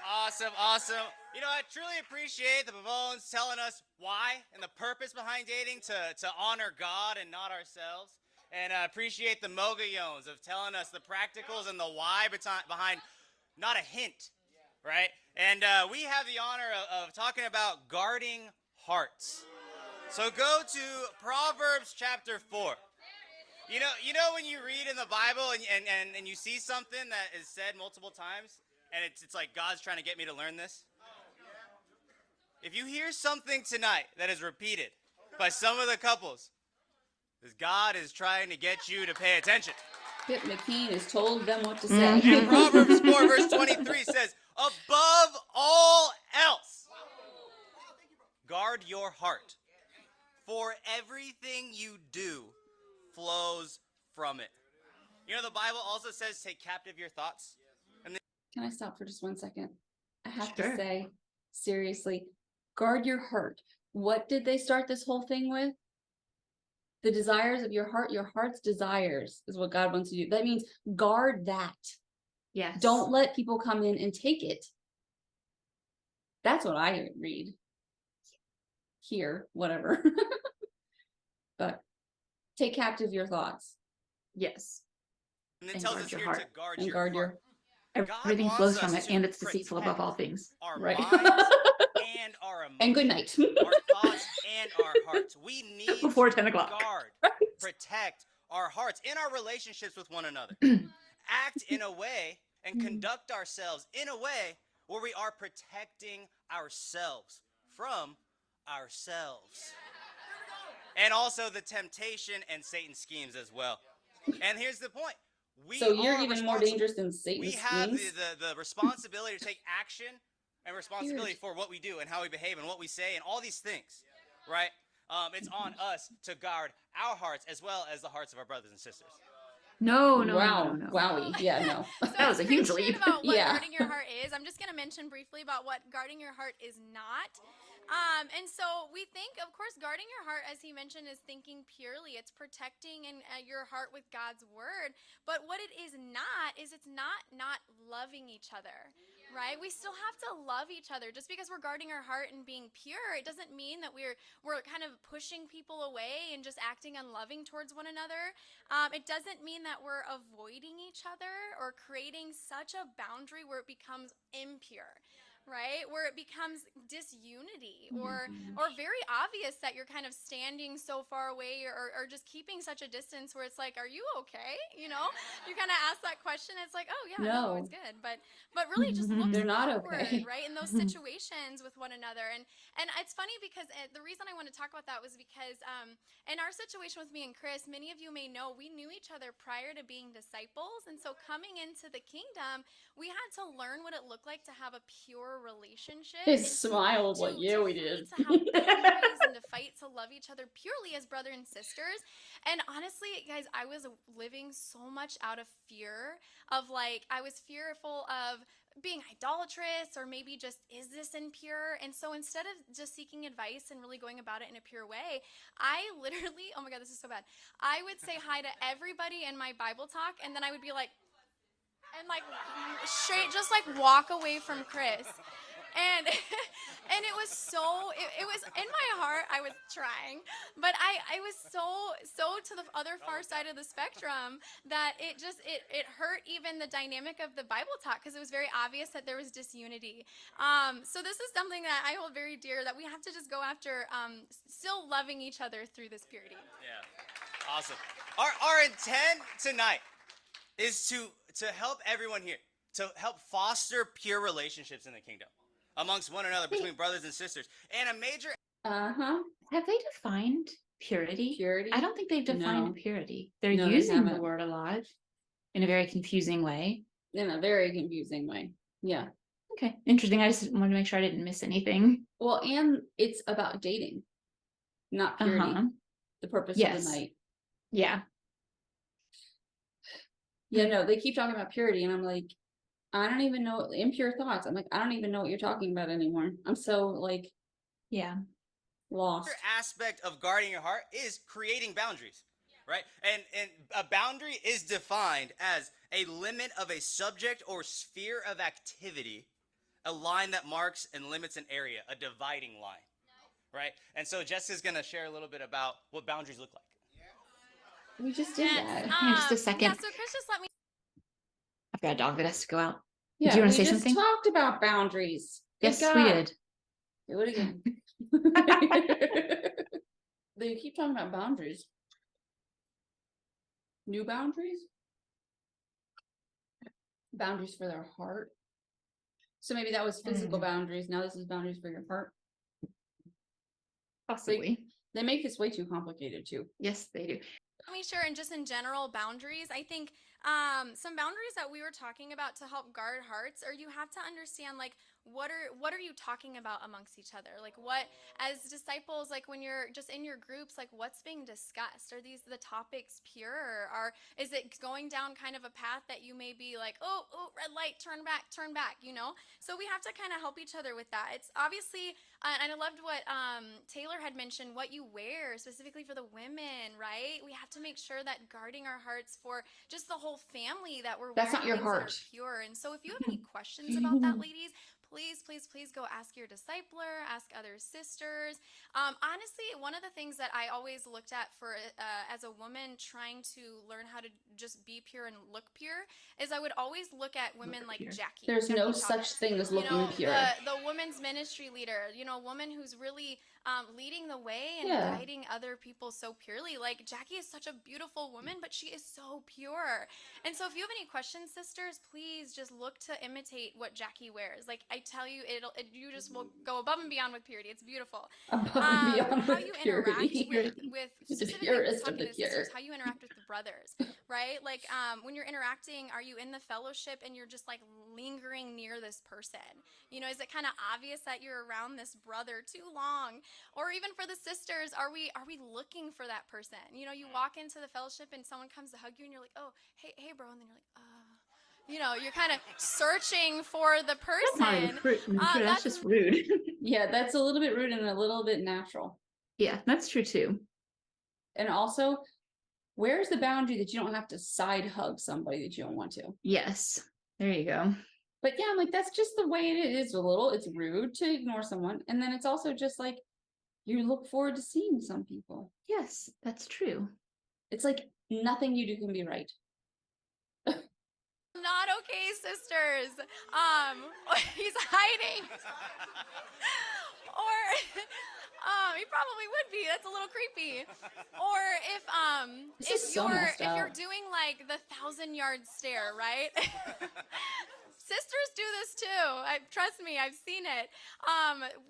Awesome, awesome. You know, I truly appreciate the Pavones telling us why and the purpose behind dating to honor God and not ourselves. And I appreciate the Mogoyones of telling us the practicals and the why behind not a hint, right? And we have the honor of talking about guarding hearts. So go to Proverbs chapter 4. You know when you read in the Bible and you see something that is said multiple times, and it's like God's trying to get me to learn this? If you hear something tonight that is repeated by some of the couples, God is trying to get you to pay attention. Pip McKean has told them what to say. And Proverbs 4 verse 23 says, above all else, guard your heart, for everything you do flows from it. You know, the Bible also says take captive your thoughts. Can I stop for just 1 second? I have to say, seriously, guard your heart. What did they start this whole thing with? The desires of your heart's desires is what God wants you to do. That means guard that. Yes. Don't let people come in and take it. That's what I read. Here, whatever. But take captive your thoughts. Yes. And it tells us here to guard your heart. Everything flows from it, and it's deceitful above all things. Our right. minds and our emotions. And good night. Our thoughts and our hearts. We need Before 10 o'clock. Guard, protect our hearts in our relationships with one another. Act in a way and conduct ourselves in a way where we are protecting ourselves from ourselves. And also the temptation and Satan's schemes as well. And here's the point. So you're even more dangerous than Satan's We have the responsibility to take action and responsibility for what we do and how we behave and what we say and all these things, right? It's on us to guard our hearts as well as the hearts of our brothers and sisters. No. Wowie. Yeah, no. So that was a huge leap. About what guarding your heart is. I'm just going to mention briefly about what guarding your heart is not. And so we think, of course, guarding your heart, as he mentioned, is thinking purely. It's protecting your heart with God's word. But what it is not is it's not loving each other, right? We still have to love each other. Just because we're guarding our heart and being pure, it doesn't mean that we're kind of pushing people away and just acting unloving towards one another. It doesn't mean that we're avoiding each other or creating such a boundary where it becomes impure. Right? Where it becomes disunity or very obvious that you're kind of standing so far away or just keeping such a distance where it's like, are you okay? You know, you kind of ask that question. It's like, oh yeah, no, it's good. But really just look They're not forward, okay. right? In those situations with one another. And it's funny because the reason I want to talk about that was because in our situation with me and Chris, many of you may know we knew each other prior to being disciples. And so coming into the kingdom, we had to learn what it looked like to have a pure relationship. His smile was like, yeah, we did. To have boundaries and to fight to love each other purely as brother and sisters. And honestly, guys, I was living so much out of fear of I was fearful of being idolatrous or maybe just, is this impure? And so instead of just seeking advice and really going about it in a pure way, I literally, oh my God, this is so bad. I would say hi to everybody in my Bible talk, and then I would be like, and straight just walk away from Chris. And it was it was in my heart, I was trying, but I was so to the other far side of the spectrum that it hurt even the dynamic of the Bible talk, because it was very obvious that there was disunity. So this is something that I hold very dear, that we have to just go after still loving each other through this purity. Yeah. Awesome. Our intent tonight is to help everyone here, to help foster pure relationships in the kingdom amongst one another, between brothers and sisters. And a major... Have they defined purity? Purity? I don't think they've defined purity. They're No, they using the haven't. word a lot in a very confusing way. In a very confusing way. Yeah. Okay, interesting. I just wanted to make sure I didn't miss anything. Well, and it's about dating, not purity. The purpose of the night. Yeah. Yeah, no, they keep talking about purity, and I'm like, I don't even know, impure thoughts. I'm like, I don't even know what you're talking about anymore. I'm so lost. Another aspect of guarding your heart is creating boundaries, right? And a boundary is defined as a limit of a subject or sphere of activity, a line that marks and limits an area, a dividing line, right? And so Jessica's going to share a little bit about what boundaries look like. We just did Yes. that. Hang on just a second. Yeah, so Chris, just let me. I've got a dog that has to go out. Yeah, Did you want we to say just something? talked about boundaries. Good Yes, we God. did. Do it again. They keep talking about boundaries. New boundaries? Boundaries for their heart. So maybe that was physical boundaries. Now this is boundaries for your heart. Possibly. They make this way too complicated too. Yes, they do. Let me share, and just in general, boundaries. I think some boundaries that we were talking about to help guard hearts, or you have to understand, like, what are you talking about amongst each other? Like, what, as disciples, like when you're just in your groups, like what's being discussed? Are these the topics pure, or is it going down kind of a path that you may be like, oh, red light, turn back, you know? So we have to kind of help each other with that. It's obviously, and I loved what Taylor had mentioned, what you wear specifically for the women, right? We have to make sure that guarding our hearts for just the whole family, that we're That's wearing not your things that heart. are pure. And so if you have any questions about that, ladies, please go ask your discipler, ask other sisters. Honestly, one of the things that I always looked at for as a woman trying to learn how to just be pure and look pure is I would always look at women like pure. Jackie. There's no Jackie such Thomas. thing as You looking know, pure. the woman's ministry leader, you know, a woman who's really leading the way and Yeah. guiding other people so purely. Like, Jackie is such a beautiful woman, but she is so pure. And so if you have any questions, sisters, please just look to imitate what Jackie wears. Like, I tell you, you just will go above and beyond with purity. It's beautiful. Above and beyond How with you purity. interact with The specifically purest of talking the to sisters, pure. how you interact with the brothers, right? Like, when you're interacting, are you in the fellowship and you're just like lingering near this person? You know, is it kind of obvious that you're around this brother too long? Or even for the sisters, are we looking for that person? You know, you walk into the fellowship and someone comes to hug you and you're like, oh, hey bro, and then you're like, you know, you're kind of searching for the person. That's just rude. Yeah, that's a little bit rude and a little bit natural. Yeah, that's true too. And also, where's the boundary that you don't have to side hug somebody that you don't want to? Yes, there you go. But yeah, I'm like, that's just the way it is. It's rude to ignore someone. And then it's also just like, you look forward to seeing some people. Yes, that's true. It's like nothing you do can be right. Not okay, sisters. He's hiding. Or he probably would be. That's a little creepy. Or This is so messed if you're up. doing like the 1,000-yard stare, right? Sisters do this too. Trust me, I've seen it.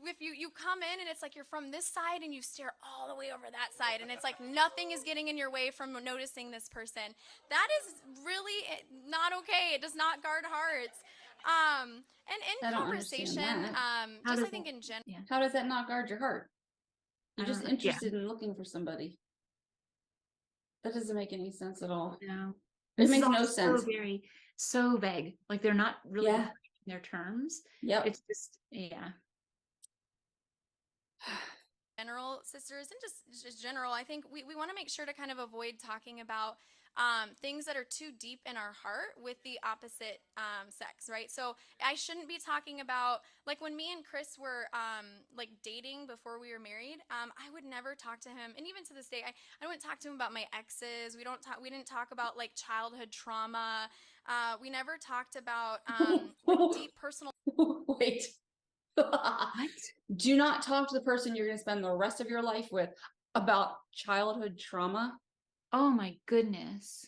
If you come in and it's like you're from this side and you stare all the way over that side, and it's like nothing is getting in your way from noticing this person. That is really not okay. It does not guard hearts. And in I don't understand conversation, that. just I think in general. Yeah. How does that not guard your heart? You're I don't just know. interested in looking for somebody. That doesn't make any sense at all. No. It This makes is no all sense. so vague. Like they're not really Yeah. defining their terms. Yep. It's just, yeah. General, sisters, and just general, I think we want to make sure to kind of avoid talking about things that are too deep in our heart with the opposite sex, right? So I shouldn't be talking about, like when me and Chris were like dating before we were married, I would never talk to him, and even to this day, I wouldn't talk to him about my exes. We didn't talk about like childhood trauma. We never talked about like deep personal. Wait. What? Do not talk to the person you're going to spend the rest of your life with about childhood trauma. Oh my goodness.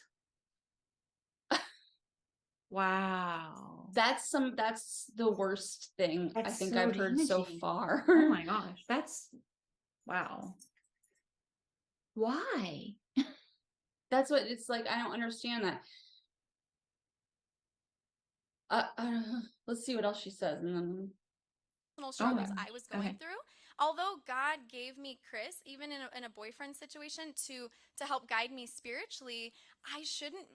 Wow. That's the worst thing I That's think so I've heard so damaging. far. Oh my gosh. That's, wow. Why? That's what it's like. I don't understand that. Let's see what else she says, and then Struggles my I was going Okay. through. Although God gave me Chris, even in a boyfriend situation, to help guide me spiritually, I shouldn't,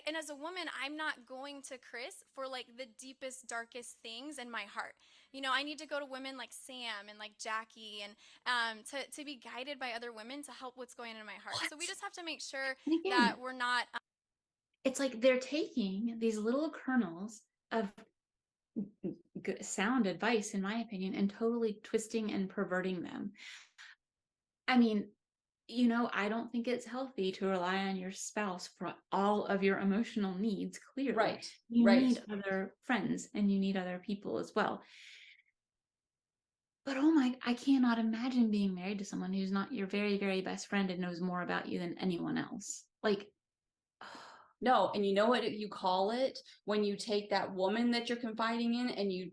and as a woman, I'm not going to Chris for like the deepest, darkest things in my heart. You know, I need to go to women like Sam and like Jackie and to be guided by other women to help what's going on in my heart. So we What? just have to make sure And again, that we're not. it's like they're taking these little kernels of sound advice, in my opinion, and totally twisting and perverting them. I mean, I don't think it's healthy to rely on your spouse for all of your emotional needs, clearly. Right. You Right. need other friends and you need other people as well. But I cannot imagine being married to someone who's not your very, very best friend and knows more about you than anyone else. Like, No, and you know what you call it when you take that woman that you're confiding in and you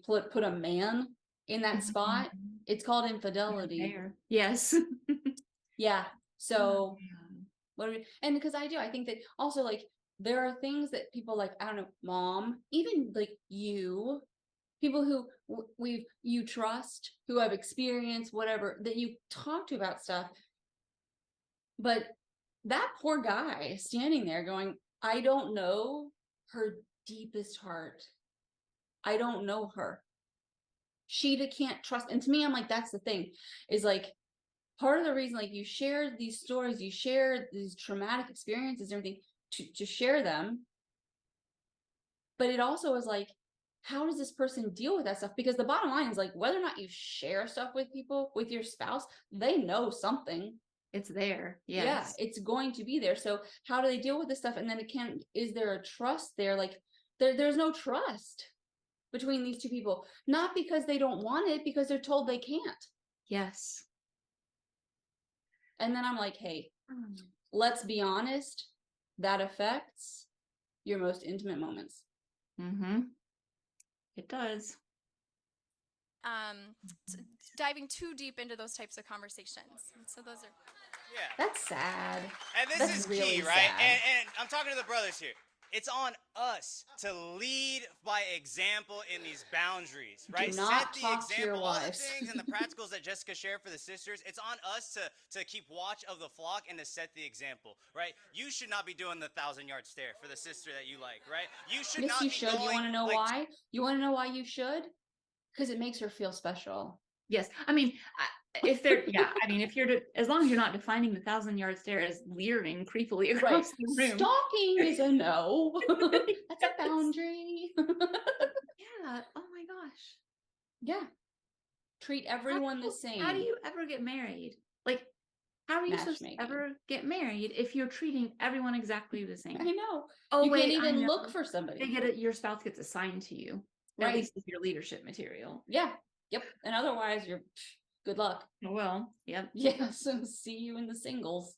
put a man in that spot? It's called infidelity. there. Yes. Yeah. So Yeah. and because I think that also like there are things that people like, I don't know, mom, even like you, people who you trust, who have experience, whatever, that you talk to about stuff. But that poor guy standing there going, I don't know her deepest heart. I don't know her. She can't trust. And to me, I'm like, that's the thing, is like part of the reason, like you share these stories, you share these traumatic experiences and everything to share them. But it also is like, how does this person deal with that stuff? Because the bottom line is like, whether or not you share stuff with people, with your spouse, they know something. It's there. Yeah, Yes. it's going to be there. So how do they deal with this stuff? And then is there a trust there? Like there's no trust between these two people, not because they don't want it, because they're told they can't. Yes. And then I'm like, hey, let's be honest, that affects your most intimate moments. Mm-hmm. It does. Diving too deep into those types of conversations. So those are. Yeah. That's sad. And this That's is really key, right? sad. And I'm talking to the brothers here. It's on us to lead by example in these boundaries, right? Do not Set the talk to your example. All the wives. things and the practicals that Jessica shared for the sisters, it's on us to keep watch of the flock and to set the example, right? You should not be doing the 1,000-yard stare for the sister that you like, right? You should Yes, not you be should. going. You want to know like, why? You want to know why you should? Because it makes her feel special. Yes. I mean, if they're, yeah, I mean, as long as you're not defining the 1,000-yard stare as leering creepily across the room. Stalking is a no. That's a boundary. Yeah. Oh my gosh. Yeah. Treat everyone the same. How do you ever get married? Like, how are you supposed to Matchmaking. ever get married if you're treating everyone exactly the same? I know. Oh, you wait, can't I even know. look for somebody. Your spouse gets assigned to you. At Right. least as your leadership material. Yeah. Yep. And otherwise, you're good luck. Well, yep. Yeah. So see you in the singles.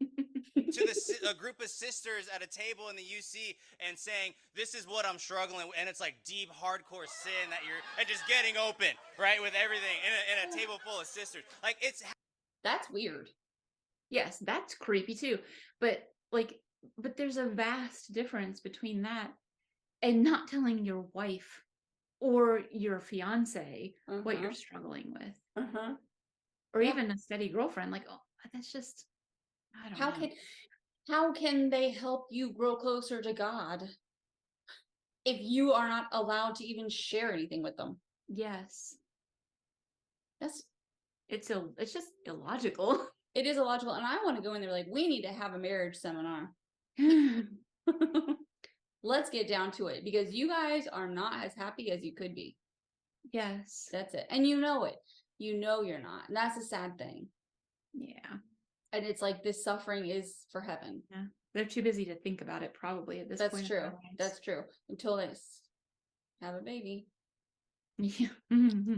to a group of sisters at a table in the UC and saying, this is what I'm struggling with, and it's like deep, hardcore sin that and just getting open, right, with everything in a table full of sisters. Like, That's weird. Yes, that's creepy too. But there's a vast difference between that and not telling your wife or your fiance what you're struggling with. Or even a steady girlfriend. Like, oh, that's just, I don't know. How can they help you grow closer to God if you are not allowed to even share anything with them? Yes. It's just illogical. It is illogical. And I want to go in there like, we need to have a marriage seminar. Let's get down to it, because you guys are not as happy as you could be. Yes. That's it. And you know it. You know you're not. And that's a sad thing. Yeah. And it's like, this suffering is for heaven. Yeah. They're too busy to think about it probably at this That's point. true. That's true. Until they have a baby. Yeah.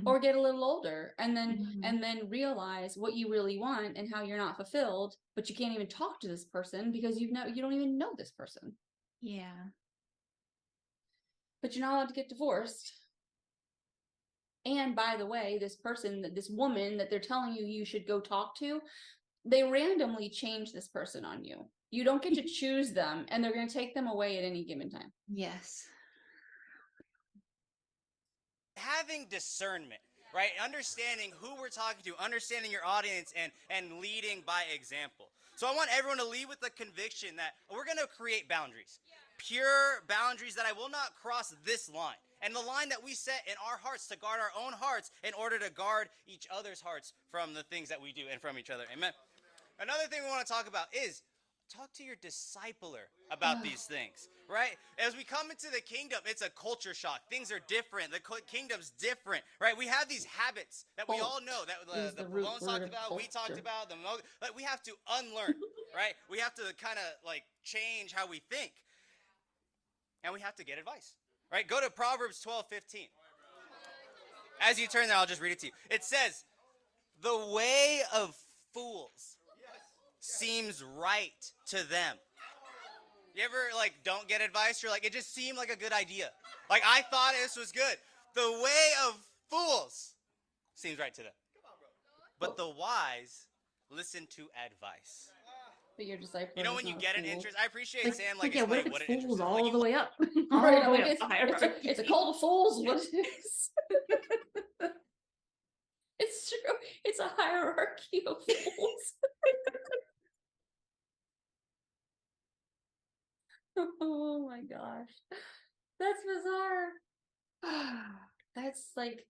Or get a little older and then realize what you really want and how you're not fulfilled, but you can't even talk to this person because you don't even know this person. Yeah. But you're not allowed to get divorced. And by the way, this woman that they're telling you should go talk to, they randomly change this person on you. You don't get to choose them, and they're going to take them away at any given time. Yes. Having discernment, right? Understanding who we're talking to, understanding your audience, and leading by example. So I want everyone to leave with the conviction that we're going to create boundaries. Pure boundaries that I will not cross this line. And the line that we set in our hearts to guard our own hearts in order to guard each other's hearts from the things that we do and from each other. Amen. Another thing we want to talk about is talk to your discipler about these things, right? As we come into the kingdom, it's a culture shock. Things are different. The kingdom's different, right? We have these habits that we all know that the root Pavones word talked of about, we talked culture. about, like we have to unlearn, right? We have to kind of like change how we think. And we have to get advice, right? Go to Proverbs 12:15. As you turn there, I'll just read it to you. It says, the way of fools seems right to them. You ever like don't get advice? You're like, it just seemed like a good idea. Like I thought this was good. The way of fools seems right to them. But the wise listen to advice. But your disciple. You know when you get an interest, I appreciate Like, Sam like yeah, what if explaining what it's an interest fools is. all Like, the way up? All Right, the way like, up the hierarchy. it's a cult of fools. What it is? It's true. It's a hierarchy of fools. Oh my gosh, that's bizarre. That's like,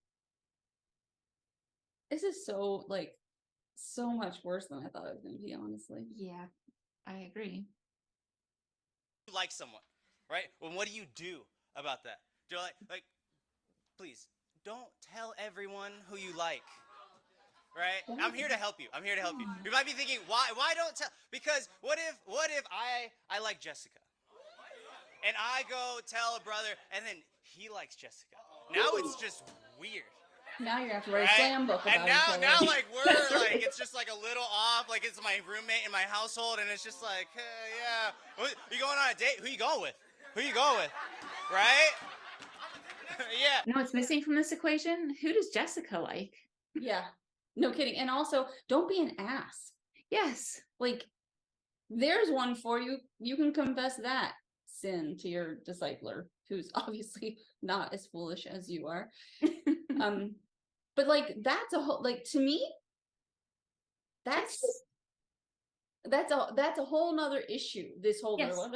this is so like so much worse than I thought it was going to be. Honestly, Yeah, I agree. you like someone, right? Well, what do you do about that? Do you like please don't tell everyone who you like. Right? I'm here to help you. I'm here to help you. You might be thinking, why don't tell? Because what if I like Jessica? And I go tell a brother and then he likes Jessica. Now it's just weird. now you're gonna have to write a Right? slam book about And each now other. like we're like it's just like a little off, like it's my roommate in my household, and it's just like, hey, yeah. You going on a date? Who you going with? Who you going with? Right? Yeah. You know what's missing from this equation? Who does Jessica like? Yeah, no kidding. And also, don't be an ass. Yes. Like, there's one for you. You can confess that sin to your discipler, who's obviously not as foolish as you are. But like, that's a whole, like, to me, that's a whole nother issue. This whole Yes. well,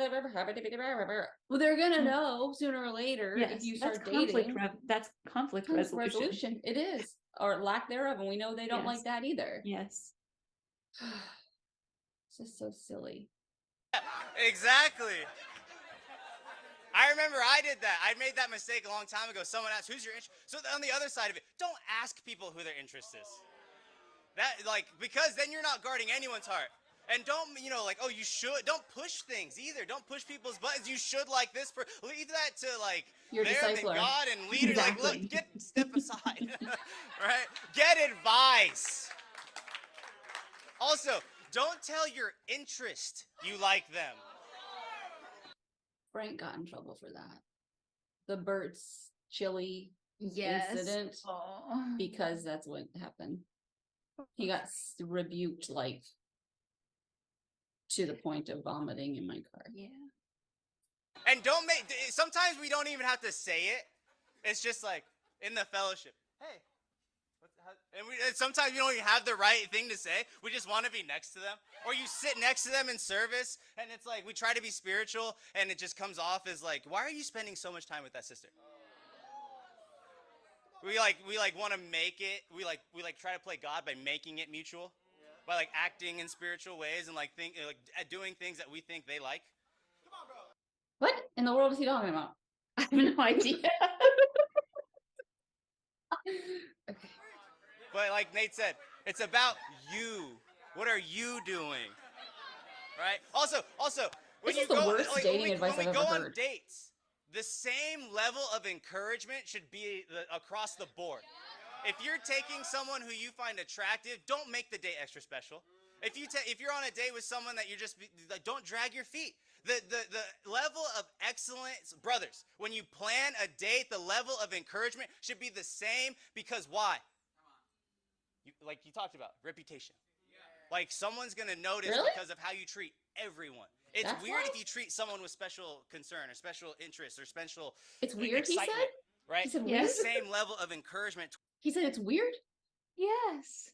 they're gonna know sooner or later if you start dating. That's conflict resolution. It is, or lack thereof, and we know they don't Yes. like that either. Yes. It's just so silly. Exactly. I remember I did that. I made that mistake a long time ago. Someone asked, who's your interest? So on the other side of it, don't ask people who their interest is. That, like, because then you're not guarding anyone's heart. And don't, like, oh, you should. Don't push things either. Don't push people's buttons. You should like this. Leave that to, like, Your them and discipler. God and leader. Exactly. Like, look, step aside. Right? Get advice. Also, don't tell your interest you like them. Frank got in trouble for that. The Bert's chili Yes. incident, Oh. because that's what happened. He got rebuked, like, to the point of vomiting in my car. Yeah. And sometimes we don't even have to say it. It's just like in the fellowship. Hey. And sometimes we don't even have the right thing to say. We just want to be next to them. Or you sit next to them in service, and it's like we try to be spiritual, and it just comes off as like, why are you spending so much time with that sister? We want to make it. We try to play God by making it mutual, by like acting in spiritual ways and like doing things that we think they like. What in the world is he talking about? I have no idea. Okay. But like Nate said, it's about you. What are you doing? Right? Also, when This you is the go, worst like, dating when we, advice when we I've go ever on heard. dates, the same level of encouragement should be across the board. If you're taking someone who you find attractive, don't make the date extra special. If you're on a date with someone that you're just like, don't drag your feet. The level of excellence, brothers, when you plan a date, the level of encouragement should be the same, because why? Like you talked about, reputation. Like someone's going to notice Really? because of how you treat everyone. It's That's weird why? if you treat someone with special concern or special interest or special It's weird, he said? excitement, right? He said The weird? Yes. same level of encouragement. He said it's weird? Yes.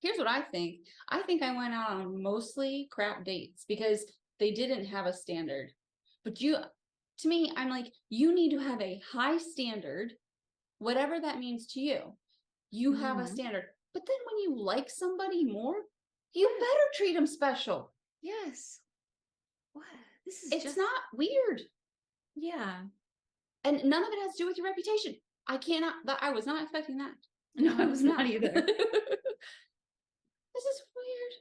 here's what I think. I think I went out on mostly crap dates because they didn't have a standard. But to me, I'm like, you need to have a high standard, whatever that means to you. You have a Mhm. standard. But then when you like somebody more, you better treat them special. Yes. What? This is It's just not weird. yeah. And none of it has to do with your reputation. I was not expecting that. No, I was not either. This is weird.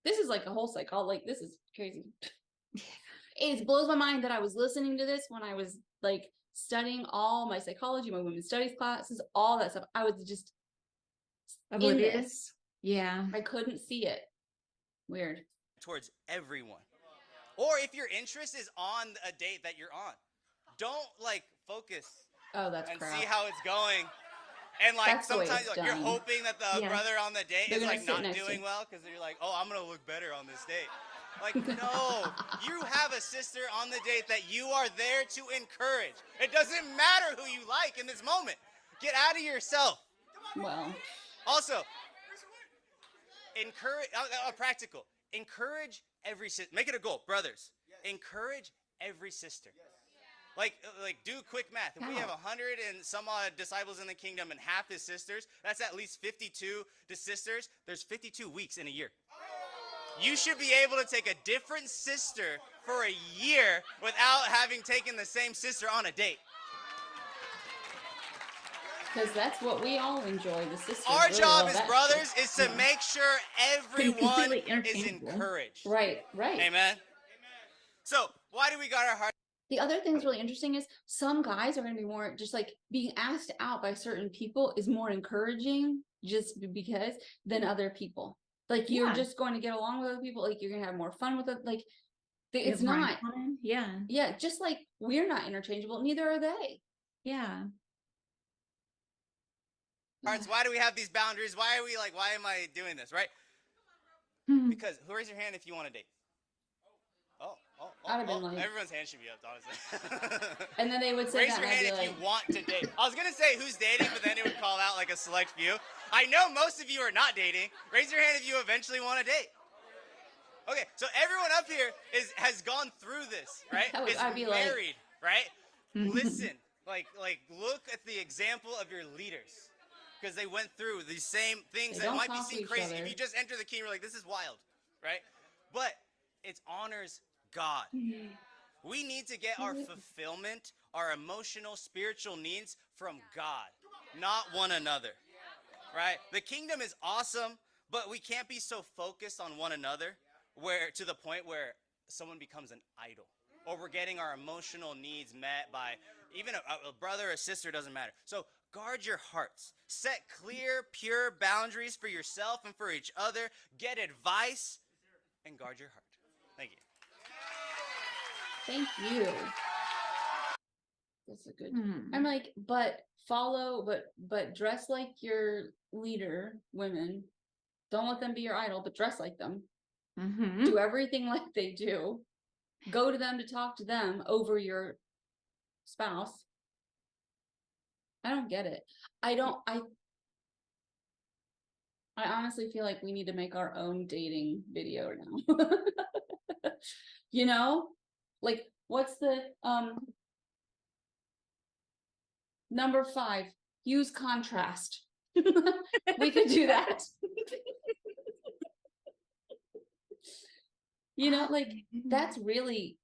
This is like a whole like, this is crazy. It blows my mind that I was listening to this when I was like studying all my psychology, my women's studies classes, all that stuff. I was just in this. Oblivious. Yeah. I couldn't see it. Weird. Towards everyone. Or if your interest is on a date that you're on, don't like focus Oh, that's and crap. see how it's going. And like That's the way sometimes it's like, you're done. hoping that the Yeah. brother on the date They're is gonna like sit not next to doing you. well because you're like, oh, I'm gonna look better on this date. Like, no, you have a sister on the date that you are there to encourage. It doesn't matter who you like in this moment. Get out of yourself. Well, Also, encourage, practical. Encourage every sister. Make it a goal, brothers. Encourage every sister. Like do quick math. If we have 100 and some odd disciples in the kingdom and half his sisters, that's at least 52 sisters. There's 52 weeks in a year. You should be able to take a different sister for a year without having taken the same sister on a date. because that's what we all enjoy. The sisters. Our really job love as that brothers shit. is to Yeah. make sure everyone completely is interchangeable. encouraged. Right. Amen. So why do we got our heart? The other thing that's really interesting is some guys are going to be more just like being asked out by certain people is more encouraging just because than other people. Like you're Yeah. just going to get along with other people. Like you're going to have more fun with it. Like You it's have not. common. Yeah. Yeah. Just like we're not interchangeable. Neither are they. Yeah. Hearts, why do we have these boundaries? Why are we like, why am I doing this, right? Mhm. Because who raise your hand if you want to date? I'd have been like- Everyone's hand should be up, honestly. And then they would say Raise that your and I'd hand be if like, you want to date. I was gonna say who's dating, but then it would call out like a select few. I know most of you are not dating. Raise your hand if you eventually want to date. Okay, so everyone up here has gone through this, right? Is I'd be like- married, right? Listen, like look at the example of your leaders. Because they went through these same things They that don't might be talk to seen each crazy. other. If you just enter the kingdom, you're like, this is wild, right? But it honors God. We need to get our fulfillment, our emotional, spiritual needs from God, not one another, right? The kingdom is awesome, but we can't be so focused on one another to the point where someone becomes an idol, or we're getting our emotional needs met by even a brother or sister, doesn't matter. So guard your hearts. Set clear, pure boundaries for yourself and for each other. Get advice and guard your heart. Thank you. thank you. That's a good. Mhm. I'm like, but dress like your leader, women. Don't let them be your idol, but dress like them. Mhm. Do everything like they do. Go to them to talk to them over your spouse. I don't get it. I honestly feel like we need to make our own dating video now. You know? Like what's the number 5? Use contrast. We could do that. You know, like that's really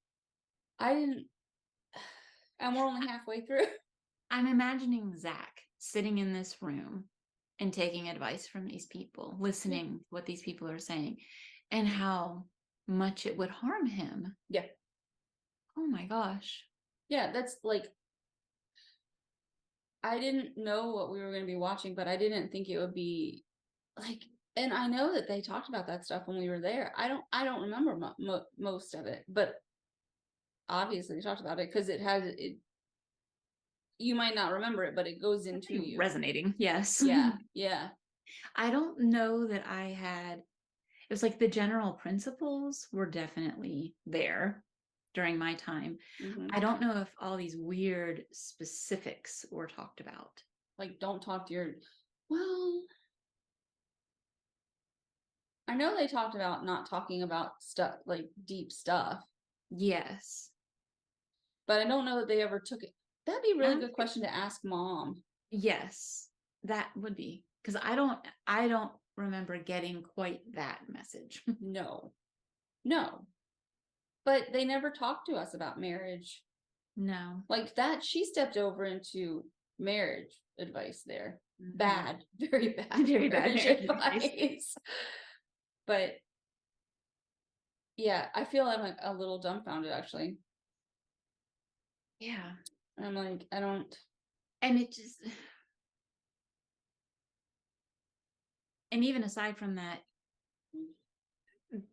and we're only halfway through. I'm imagining Zach sitting in this room and taking advice from these people, listening to what these people are saying, and how much it would harm him. Yeah. Oh my gosh. Yeah, that's like I didn't know what we were going to be watching, but I didn't think it would be like, and I know that they talked about that stuff when we were there. I don't remember most of it, but obviously they talked about it because you might not remember it, but it goes into you. Resonating. Yes. Yeah. Yeah. I don't know that I had, it was like the general principles were definitely there during my time. Mhm. I don't know if all these weird specifics were talked about. Like don't talk to your, well, I know they talked about not talking about stuff like deep stuff, Yes. but I don't know that they ever took it. That'd be a really Um, good question to ask mom. Yes, that would be, because I don't remember getting quite that message. No, no. But they never talked to us about marriage. No. Like that, she stepped over into marriage advice there. Mhm. Bad, very bad, Very bad marriage marriage advice. But yeah, I feel I'm like a little dumbfounded actually. Yeah. I'm like, I don't. And it just, and even aside from that,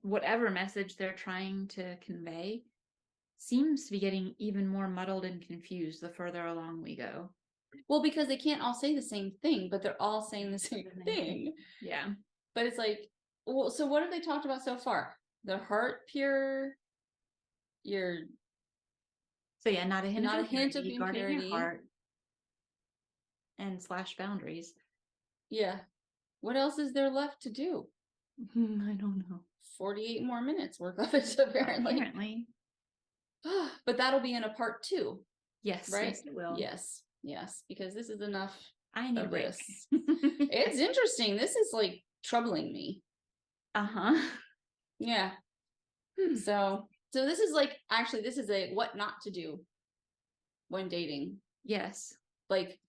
whatever message they're trying to convey seems to be getting even more muddled and confused the further along we go. Well, because they can't all say the same thing, but they're all saying the same thing. Yeah. But it's like, well, so what have they talked about so far? The heart pure, your So yeah, not a hint not a of hint of impurity, guarding your impurity. heart and / boundaries. Yeah. What else is there left to do? I don't know. 48 more minutes worth of it, apparently. Apparently. But that'll be in a part 2, Yes, right? yes, it will. Yes, yes, because this is enough I need a of break. this. It's interesting. This is like troubling me. Uh-huh. Yeah. So this is like, actually, this is a what not to do when dating. Yes. Like,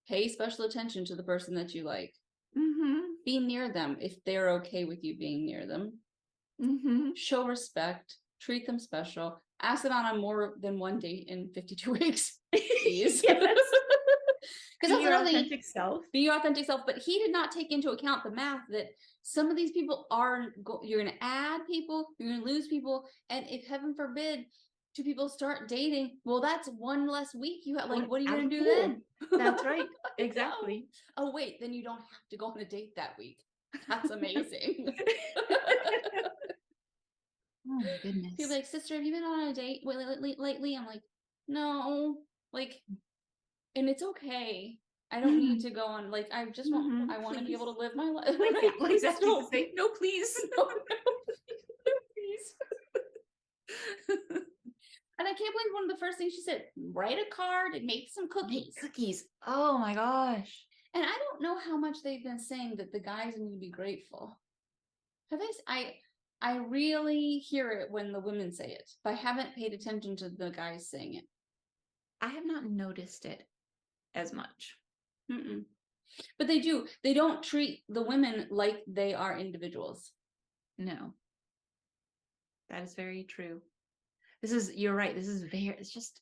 pay special attention to the person that you like. Mm-hmm. Be near them if they're okay with you being near them. Mm-hmm. Show respect. Treat them special. Ask them out on more than one date in 52 weeks. Please. Yes. Because Be your authentic self. Be your authentic self. But he did not take into account the math that some of these people are, you're going to add people, you're going to lose people. And if heaven forbid, 2 people start dating, well, that's one less week you have. Like, what are you going to do then? That's right. Exactly. Oh, wait, then you don't have to go on a date that week. That's amazing. Oh my goodness. People are like, sister, have you been on a date lately? I'm like, no, like, and it's okay. I don't need to go on, like, I just want, I want to be able to live my life. Like that. No, Say, no, please. no, please. And I can't believe one of the first things she said, write a card and make some cookies. Cookies. Oh my gosh. And I don't know how much they've been saying that the guys need to be grateful. Have they? I really hear it when the women say it, but I haven't paid attention to the guys saying it. I have not noticed it as much. Mm-mm. But they do. They don't treat the women like they are individuals. No. That is very true. You're right. It's just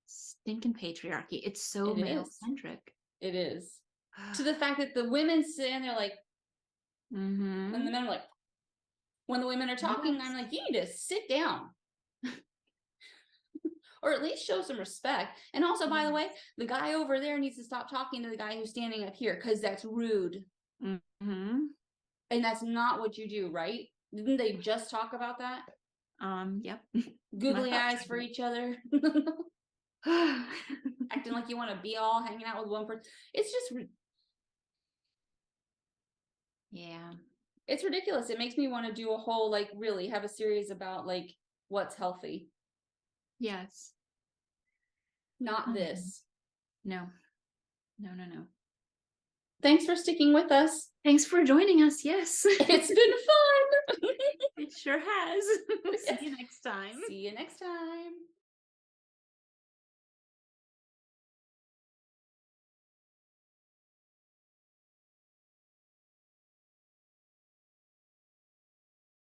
stinking patriarchy. It's so male-centric. It is. To the fact that the women stand there like, mm-hmm. and the men are like, when the women are talking, Yes. I'm like, you need to sit down. Or at least show some respect. And also, by the way, the guy over there needs to stop talking to the guy who's standing up here, because that's rude. Mm-hmm. And that's not what you do, right? Didn't they just talk about that? Yep. Googly eyes for each other. Acting like you want to be all hanging out with one person. It's just, yeah. It's ridiculous. It makes me want to do a whole, like, really have a series about, like, what's healthy. Yes. Not this. No. No. Thanks for sticking with us. Thanks for joining us. Yes. It's been fun. It sure has. See you next time. See you next time.